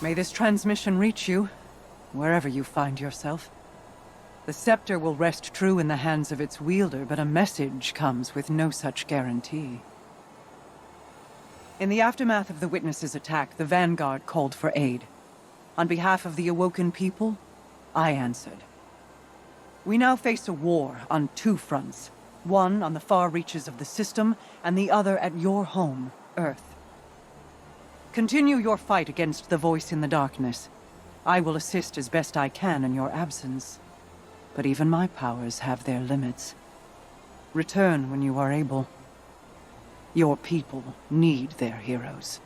May this transmission reach you, wherever you find yourself. The scepter will rest true in the hands of its wielder, but a message comes with no such guarantee. In the aftermath of the Witness's attack, the Vanguard called for aid. On behalf of the awoken people, I answered. We now face a war on two fronts. One on the far reaches of the system, and the other at your home, Earth. Continue your fight against the voice in the darkness. I will assist as best I can in your absence. But even my powers have their limits. Return when you are able. Your people need their heroes.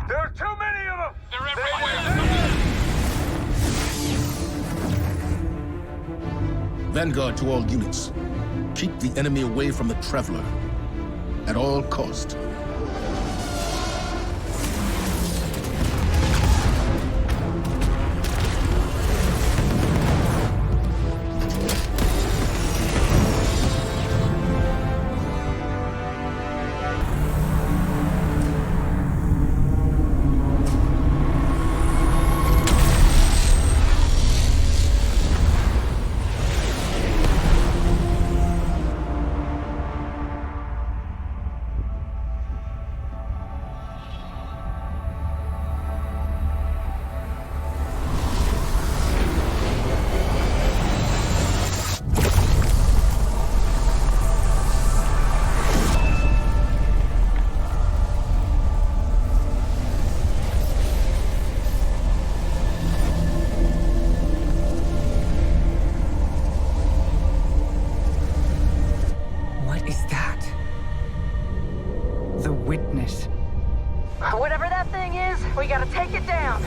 There are too many of them! They're everywhere! Vanguard to all units. Keep the enemy away from the Traveler. At all cost. Witness. Whatever that thing is, we gotta take it down.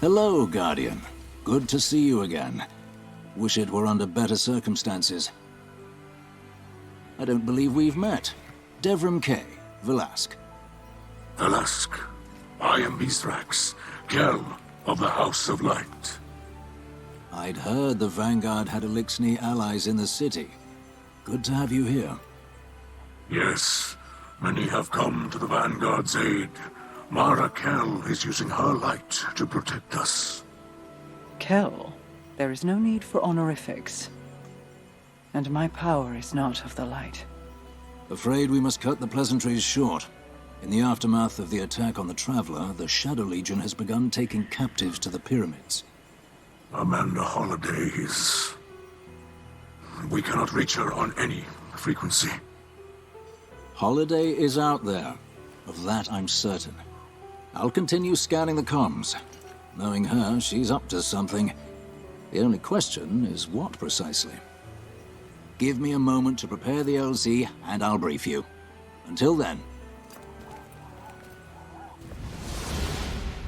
Hello, Guardian. Good to see you again. Wish it were under better circumstances. I don't believe we've met. Devrim K. Velasque. Velasque, I am Mithrax, Kell of the House of Light. I'd heard the Vanguard had Elixni allies in the city. Good to have you here. Yes, many have come to the Vanguard's aid. Mara Kell is using her light to protect us. Kell, there is no need for honorifics. And my power is not of the light. Afraid we must cut the pleasantries short. In the aftermath of the attack on the Traveler, the Shadow Legion has begun taking captives to the pyramids. Amanda Holliday is... We cannot reach her on any frequency. Holliday is out there. Of that I'm certain. I'll continue scanning the comms. Knowing her, she's up to something. The only question is what precisely. Give me a moment to prepare the LZ, and I'll brief you. Until then.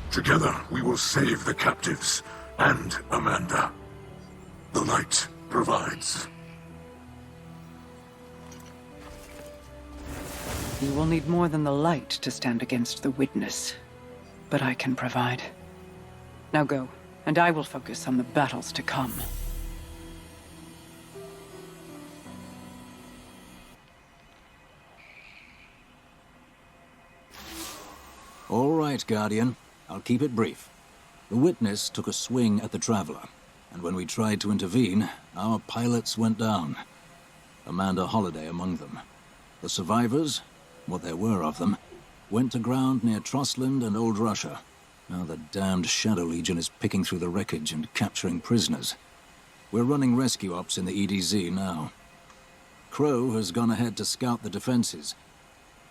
Together, we will save the captives, and Amanda. The light provides. You will need more than the light to stand against the Witness. But I can provide. Now go, and I will focus on the battles to come. All right, Guardian. I'll keep it brief. The Witness took a swing at the Traveler, and when we tried to intervene, our pilots went down. Amanda Holliday among them. The survivors, what there were of them, went to ground near Trostland and Old Russia. Now the damned Shadow Legion is picking through the wreckage and capturing prisoners. We're running rescue ops in the EDZ now. Crow has gone ahead to scout the defenses.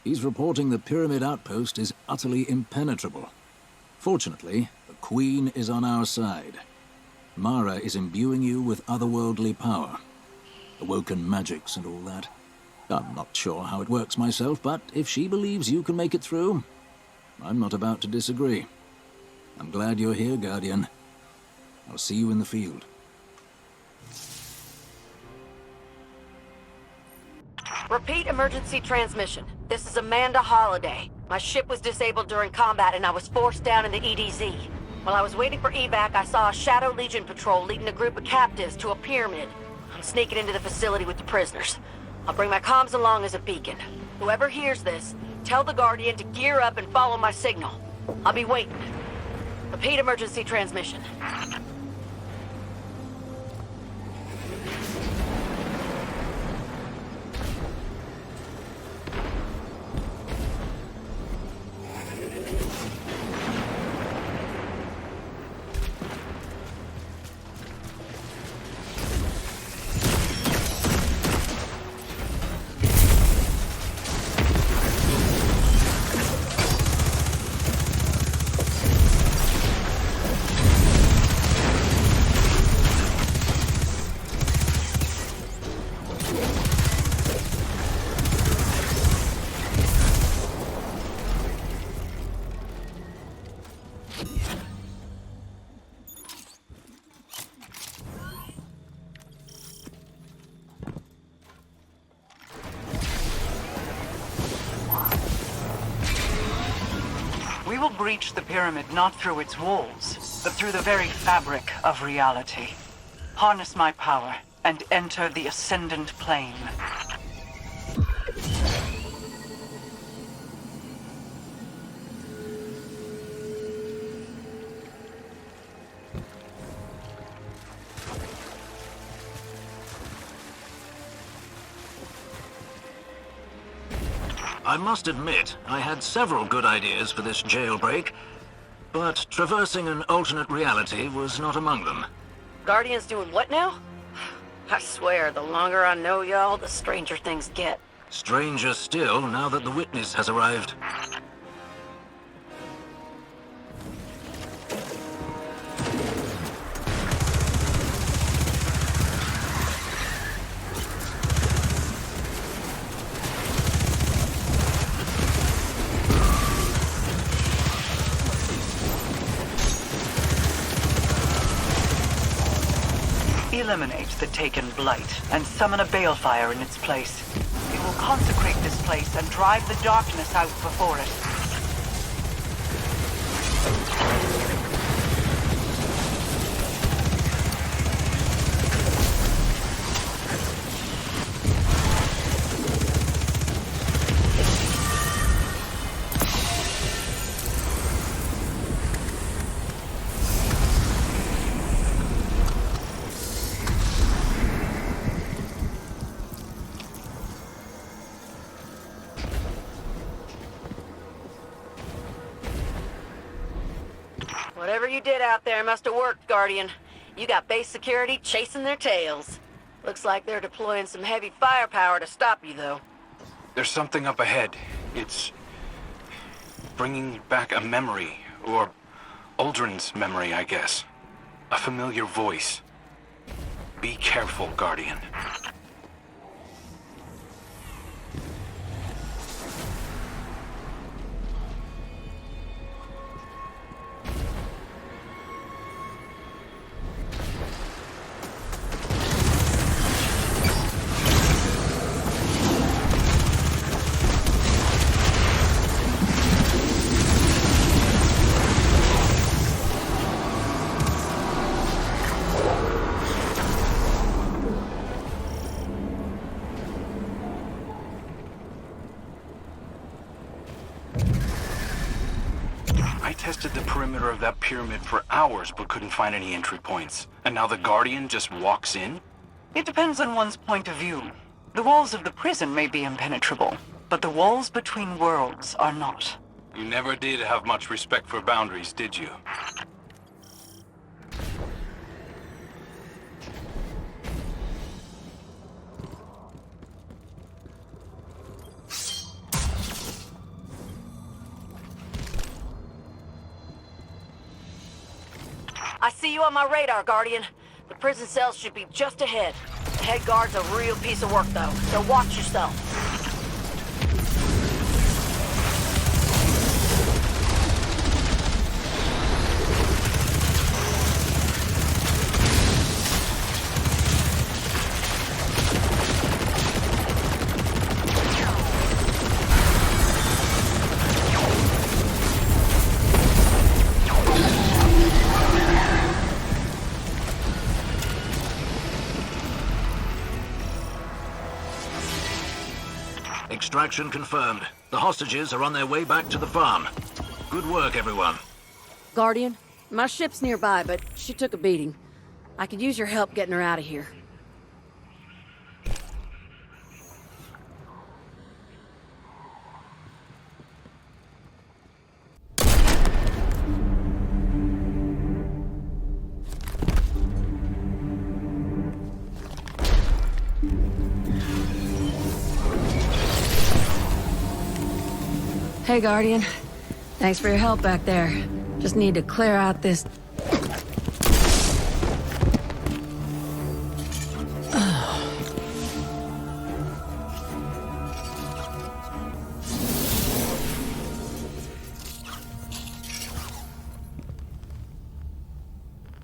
He's reporting the Pyramid outpost is utterly impenetrable. Fortunately, the Queen is on our side. Mara is imbuing you with otherworldly power. Awoken magics and all that. I'm not sure how it works myself, but if she believes you can make it through, I'm not about to disagree. I'm glad you're here, Guardian. I'll see you in the field. Repeat emergency transmission. This is Amanda Holliday. My ship was disabled during combat and I was forced down in the EDZ. While I was waiting for evac, I saw a Shadow Legion patrol leading a group of captives to a pyramid. I'm sneaking into the facility with the prisoners. I'll bring my comms along as a beacon. Whoever hears this, tell the Guardian to gear up and follow my signal. I'll be waiting. Repeat emergency transmission. We will breach the pyramid not through its walls, but through the very fabric of reality. Harness my power and enter the Ascendant Plane. I must admit, I had several good ideas for this jailbreak, but traversing an alternate reality was not among them. Guardian's doing what now? I swear, the longer I know y'all, the stranger things get. Stranger still, now that the witness has arrived. Eliminate the taken blight and summon a balefire in its place. It will consecrate this place and drive the darkness out before it. Whatever you did out there must have worked, Guardian. You got base security chasing their tails. Looks like they're deploying some heavy firepower to stop you, though. There's something up ahead. It's bringing back a memory, or Aldrin's memory, I guess. A familiar voice. Be careful, Guardian. I tested the perimeter of that pyramid for hours, but couldn't find any entry points. And now the Guardian just walks in? It depends on one's point of view. The walls of the prison may be impenetrable, but the walls between worlds are not. You never did have much respect for boundaries, did you? I see you on my radar, Guardian. The prison cells should be just ahead. The head guard's a real piece of work, though, so watch yourself. Extraction confirmed. The hostages are on their way back to the farm. Good work, everyone. Guardian, my ship's nearby, but she took a beating. I could use your help getting her out of here. Hey, Guardian. Thanks for your help back there. Just need to clear out this...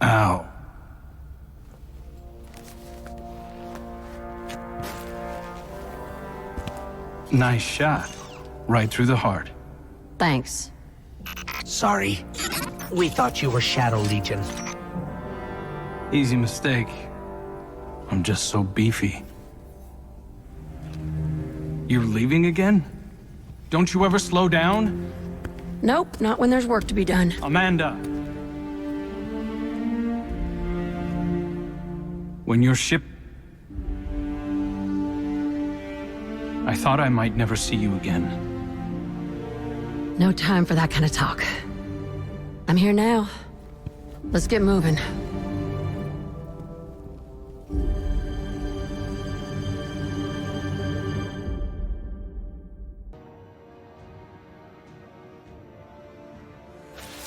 Ow. Nice shot. Right through the heart. Thanks. Sorry. We thought you were Shadow Legion. Easy mistake. I'm just so beefy. You're leaving again? Don't you ever slow down? Nope, not when there's work to be done. Amanda! When your ship... I thought I might never see you again. No time for that kind of talk. I'm here now. Let's get moving.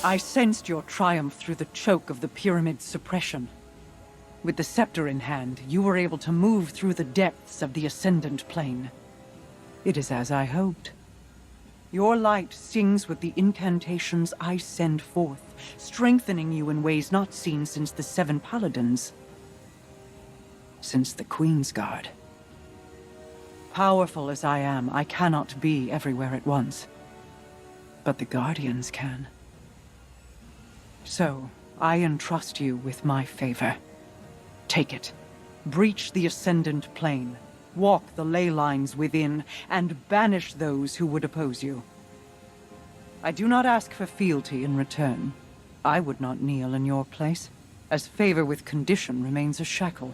I sensed your triumph through the choke of the pyramid's suppression. With the scepter in hand, you were able to move through the depths of the Ascendant Plane. It is as I hoped. Your light sings with the incantations I send forth, strengthening you in ways not seen since the Seven Paladins. Since the Queen's Guard. Powerful as I am, I cannot be everywhere at once. But the Guardians can. So, I entrust you with my favor. Take it. Breach the Ascendant Plane. Walk the ley lines within, and banish those who would oppose you. I do not ask for fealty in return. I would not kneel in your place, as favor with condition remains a shackle.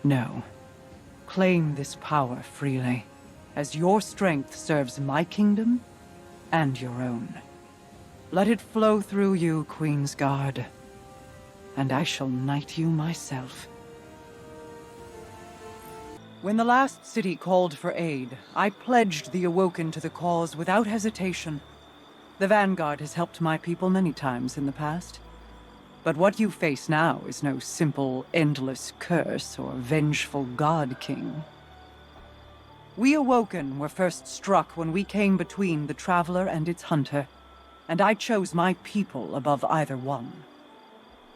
No. Claim this power freely, as your strength serves my kingdom and your own. Let it flow through you, Queen's Guard, and I shall knight you myself. When the last city called for aid, I pledged the Awoken to the cause without hesitation. The Vanguard has helped my people many times in the past. But what you face now is no simple, endless curse or vengeful God King. We Awoken were first struck when we came between the Traveler and its hunter, and I chose my people above either one.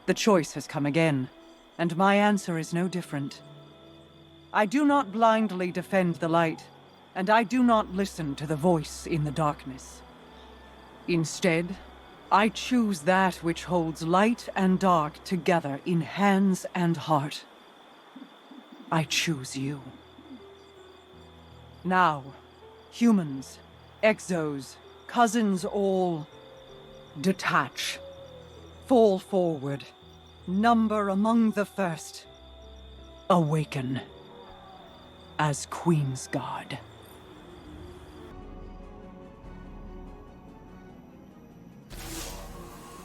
The choice has come again, and my answer is no different. I do not blindly defend the light, and I do not listen to the voice in the darkness. Instead, I choose that which holds light and dark together in hands and heart. I choose you. Now, humans, exos, cousins all, detach. Fall forward. Number among the first. Awaken. As Queen's Guard.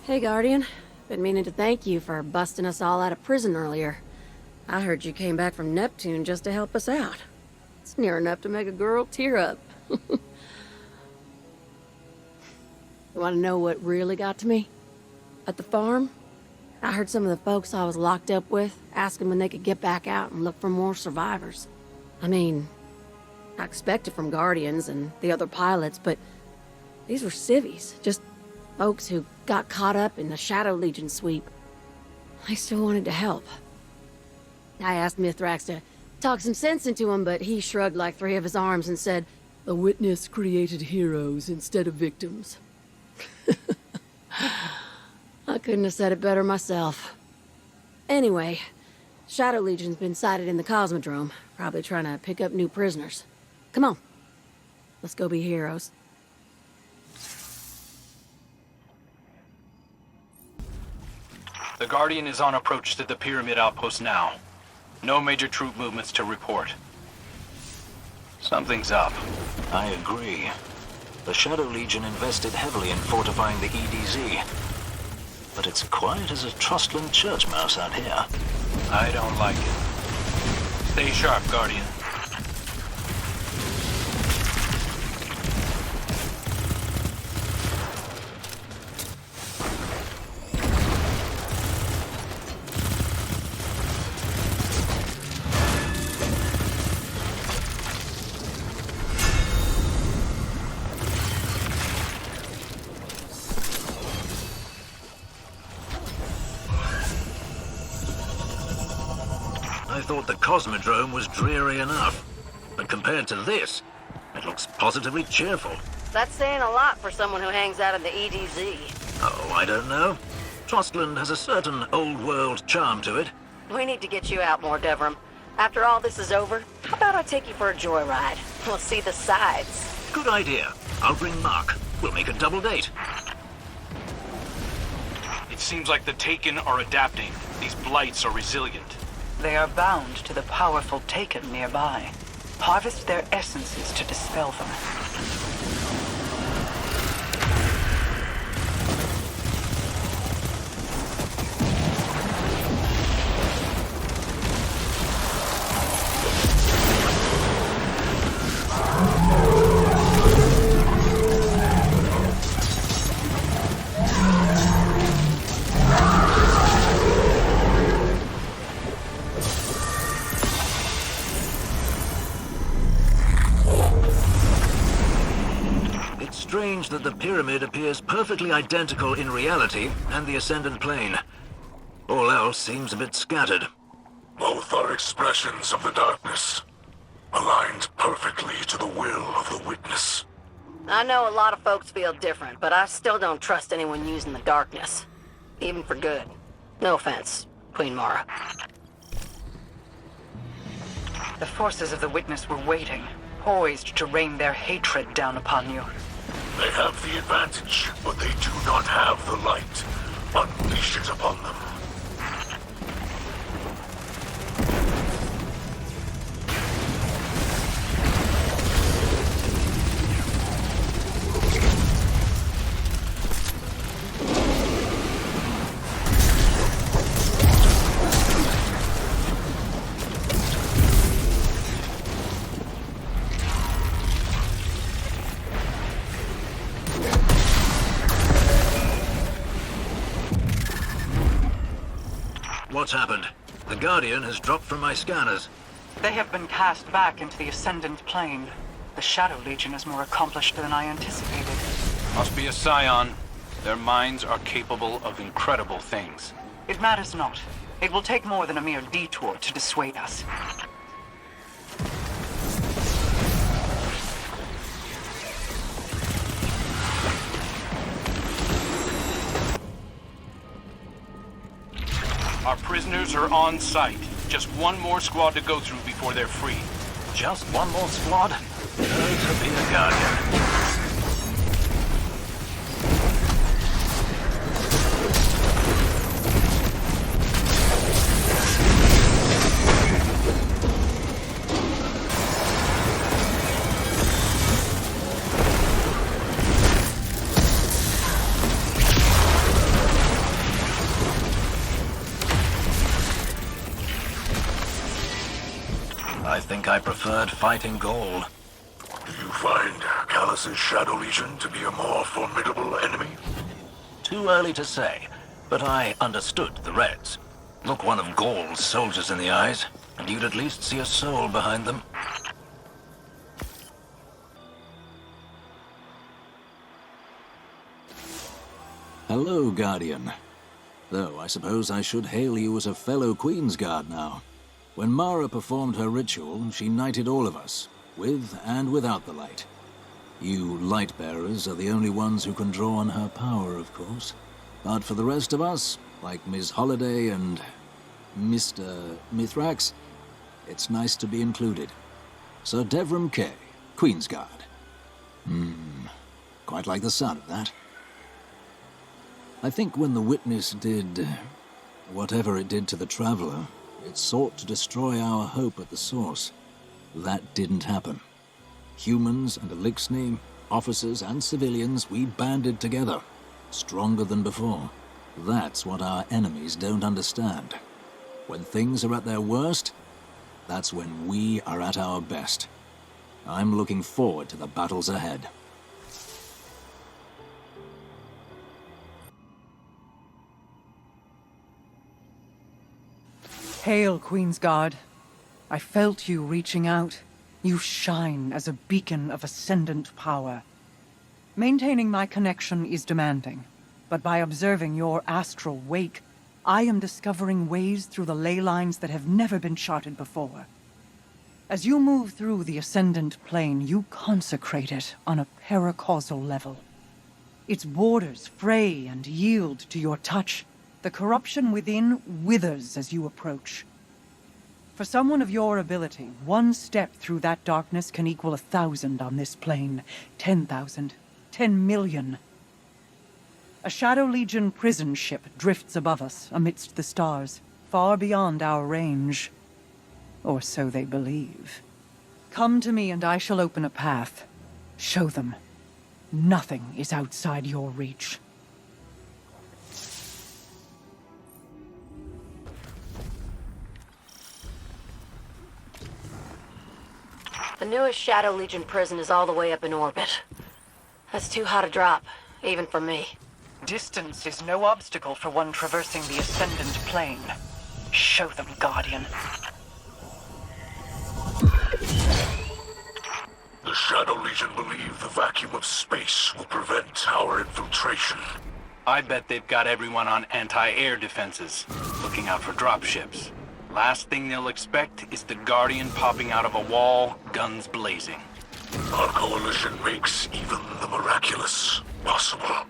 Hey, Guardian. Been meaning to thank you for busting us all out of prison earlier. I heard you came back from Neptune just to help us out. It's near enough to make a girl tear up. You want to know what really got to me? At the farm, I heard some of the folks I was locked up with asking when they could get back out and look for more survivors. I mean, I expected from Guardians and the other pilots, but these were civvies, just folks who got caught up in the Shadow Legion sweep. I still wanted to help. I asked Mithrax to talk some sense into him, but he shrugged like three of his arms and said, "The witness created heroes instead of victims." I couldn't have said it better myself. Anyway, Shadow Legion's been sighted in the Cosmodrome, probably trying to pick up new prisoners. Come on, Let's go be heroes. The Guardian is on approach to the Pyramid outpost now. No major troop movements to report. Something's up. I agree. The Shadow Legion invested heavily in fortifying the EDZ. But it's quiet as a Trustland church mouse out here. I don't like it. Stay sharp, Guardian. I thought the Cosmodrome was dreary enough. But compared to this, it looks positively cheerful. That's saying a lot for someone who hangs out in the EDZ. Oh, I don't know. Trostland has a certain old-world charm to it. We need to get you out more, Devram. After all this is over, how about I take you for a joyride? We'll see the sights. Good idea. I'll bring Mark. We'll make a double date. It seems like the Taken are adapting. These blights are resilient. They are bound to the powerful Taken nearby. Harvest their essences to dispel them. Strange that the pyramid appears perfectly identical in reality and the Ascendant Plane. All else seems a bit scattered. Both are expressions of the darkness, aligned perfectly to the will of the witness. I know a lot of folks feel different, but I still don't trust anyone using the darkness. Even for good. No offense, Queen Mara. The forces of the Witness were waiting, poised to rain their hatred down upon you. They have the advantage, but they do not have the light. Unleash it upon them. What's happened? The Guardian has dropped from my scanners. They have been cast back into the Ascendant Plane. The Shadow Legion is more accomplished than I anticipated. Must be a scion. Their minds are capable of incredible things. It matters not. It will take more than a mere detour to dissuade us. Our prisoners are on site. Just one more squad to go through before they're free. Just one more squad? To be a Guardian. I think I preferred fighting Gaul. Do you find Callus's Shadow Legion to be a more formidable enemy? Too early to say, but I understood the Reds. Look one of Gaul's soldiers in the eyes, and you'd at least see a soul behind them. Hello, Guardian. Though I suppose I should hail you as a fellow Queensguard now. When Mara performed her ritual, she knighted all of us, with and without the light. You light-bearers are the only ones who can draw on her power, of course. But for the rest of us, like Ms. Holliday and Mr. Mithrax, it's nice to be included. Sir Devram Kay, Queensguard. Quite like the sound of that. I think when the Witness did whatever it did to the Traveler, it sought to destroy our hope at the source. That didn't happen. Humans and Elixni, officers and civilians, we banded together, stronger than before. That's what our enemies don't understand. When things are at their worst, that's when we are at our best. I'm looking forward to the battles ahead. Hail, Queen's Guard. I felt you reaching out. You shine as a beacon of ascendant power. Maintaining my connection is demanding, but by observing your astral wake, I am discovering ways through the ley lines that have never been charted before. As you move through the ascendant plane, you consecrate it on a paracausal level. Its borders fray and yield to your touch. The corruption within withers as you approach. For someone of your ability, one step through that darkness can equal 1,000 on this plane, 10,000, 10 million. A Shadow Legion prison ship drifts above us amidst the stars, far beyond our range. Or so they believe. Come to me and I shall open a path. Show them. Nothing is outside your reach. The newest Shadow Legion prison is all the way up in orbit. That's too hot a drop, even for me. Distance is no obstacle for one traversing the Ascendant Plane. Show them, Guardian. The Shadow Legion believe the vacuum of space will prevent our infiltration. I bet they've got everyone on anti-air defenses, looking out for dropships. Last thing they'll expect is the Guardian popping out of a wall, guns blazing. Our coalition makes even the miraculous possible.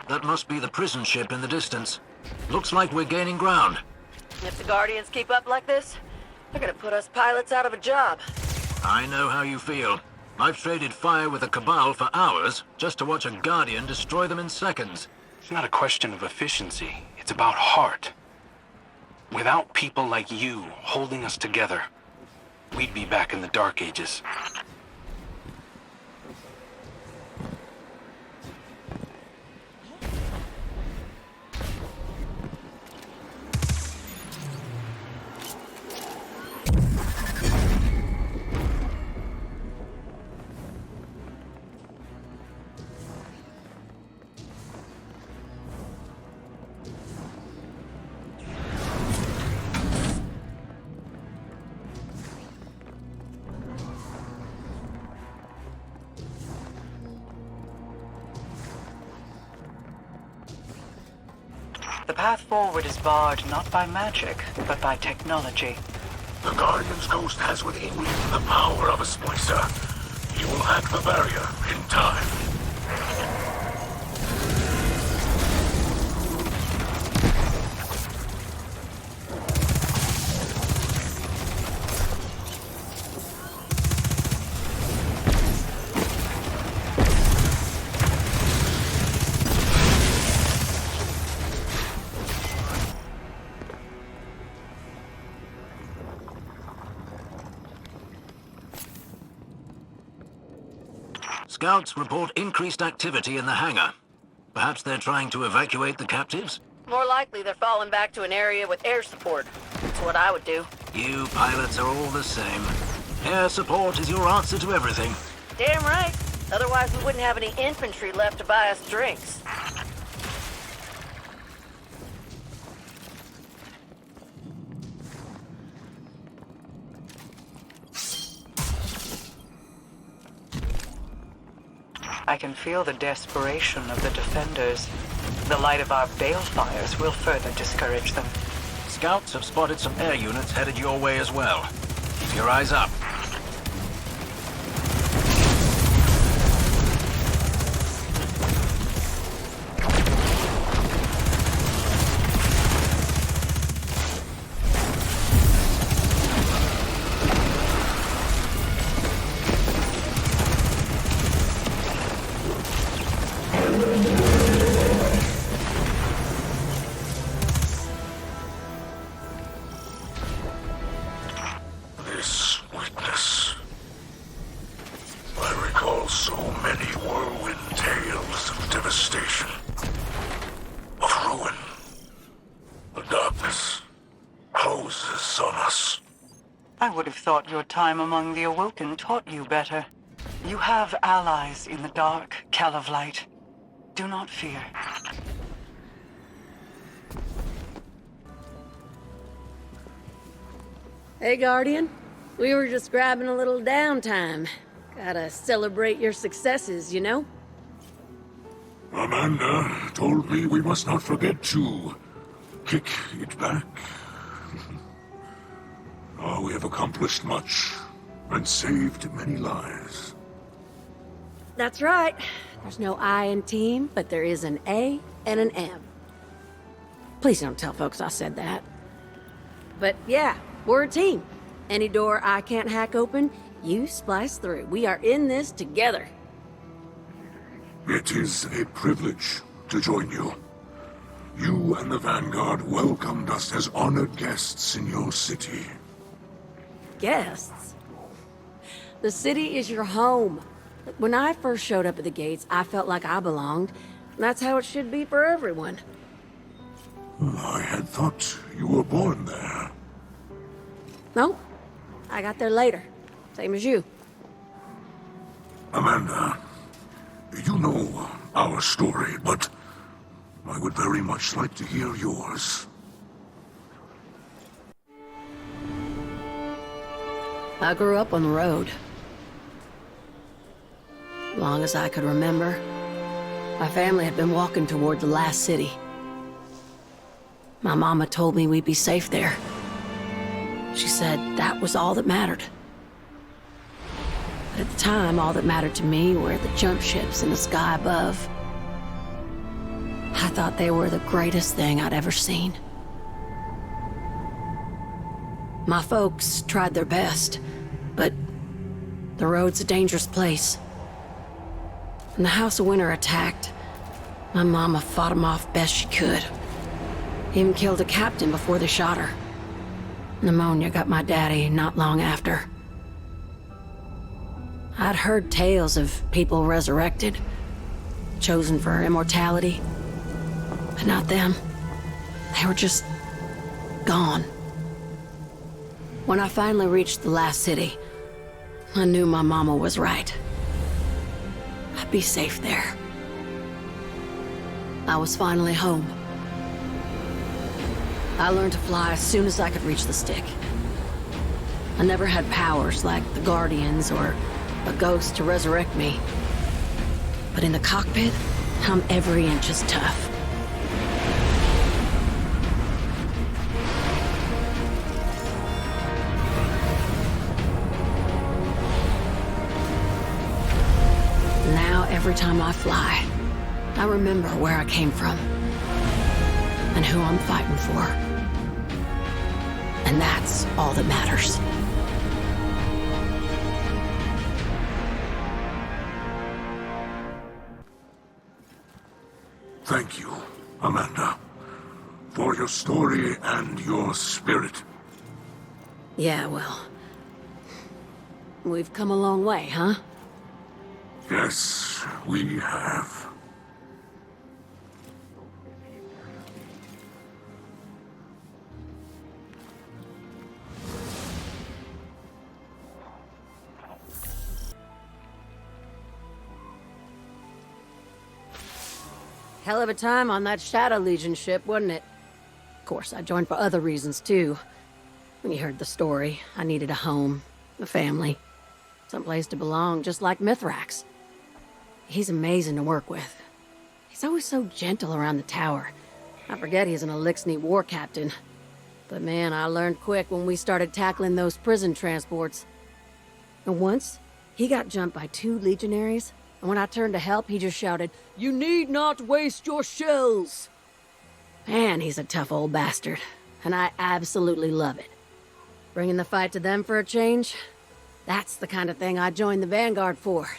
That must be the prison ship in the distance. Looks like we're gaining ground. If the Guardians keep up like this, they're gonna put us pilots out of a job. I know how you feel. I've traded fire with the Cabal for hours just to watch a Guardian destroy them in seconds. It's not a question of efficiency, it's about heart. Without people like you holding us together, we'd be back in the Dark Ages. The path forward is barred not by magic, but by technology. The Guardian's ghost has within him the power of a splicer. He will hack the barrier in time. Scouts report increased activity in the hangar. Perhaps they're trying to evacuate the captives? More likely they're falling back to an area with air support. That's what I would do. You pilots are all the same. Air support is your answer to everything. Damn right. Otherwise we wouldn't have any infantry left to buy us drinks. I can feel the desperation of the defenders. The light of our balefires will further discourage them. Scouts have spotted some air units headed your way as well. Keep your eyes up. This witness. I recall so many whirlwind tales of devastation, of ruin. The darkness closes on us. I would have thought your time among the Awoken taught you better. You have allies in the dark, Cal of Light. Do not fear. Hey, Guardian. We were just grabbing a little downtime. Gotta celebrate your successes, you know? Amanda told me we must not forget to kick it back. Oh, we have accomplished much and saved many lives. That's right. There's no I in team, but there is an A and an M. Please don't tell folks I said that. But yeah, we're a team. Any door I can't hack open, you splice through. We are in this together. It is a privilege to join you. You and the Vanguard welcomed us as honored guests in your city. Guests? The city is your home. When I first showed up at the gates, I felt like I belonged. That's how it should be for everyone. I had thought you were born there. No, I got there later. Same as you. Amanda, you know our story, but I would very much like to hear yours. I grew up on the road. Long as I could remember, my family had been walking toward the last city. My mama told me we'd be safe there. She said that was all that mattered. But at the time, all that mattered to me were the jump ships in the sky above. I thought they were the greatest thing I'd ever seen. My folks tried their best, but the road's a dangerous place. When the House of Winter attacked, my mama fought them off best she could. Even killed a captain before they shot her. Pneumonia got my daddy not long after. I'd heard tales of people resurrected, chosen for immortality, but not them. They were just gone. When I finally reached the last city, I knew my mama was right. I'd be safe there. I was finally home. I learned to fly as soon as I could reach the stick. I never had powers like the Guardians or a ghost to resurrect me. But in the cockpit, I'm every inch as tough. Now, every time I fly, I remember where I came from and who I'm fighting for. And that's all that matters. Thank you, Amanda, for your story and your spirit. Yeah, well, we've come a long way, huh? Yes, we have. Hell of a time on that Shadow Legion ship, wasn't it? Of course, I joined for other reasons, too. When you heard the story, I needed a home, a family, someplace to belong, just like Mithrax. He's amazing to work with. He's always so gentle around the tower. I forget he's an Elixni war captain. But man, I learned quick when we started tackling those prison transports. And once, he got jumped by 2 legionaries, and when I turned to help, he just shouted, "You need not waste your shells!" Man, he's a tough old bastard, and I absolutely love it. Bringing the fight to them for a change? That's the kind of thing I joined the Vanguard for.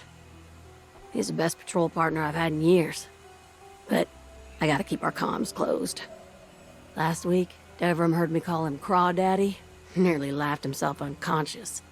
He's the best patrol partner I've had in years. But I gotta keep our comms closed. Last week, Devram heard me call him Crawdaddy. Nearly laughed himself unconscious.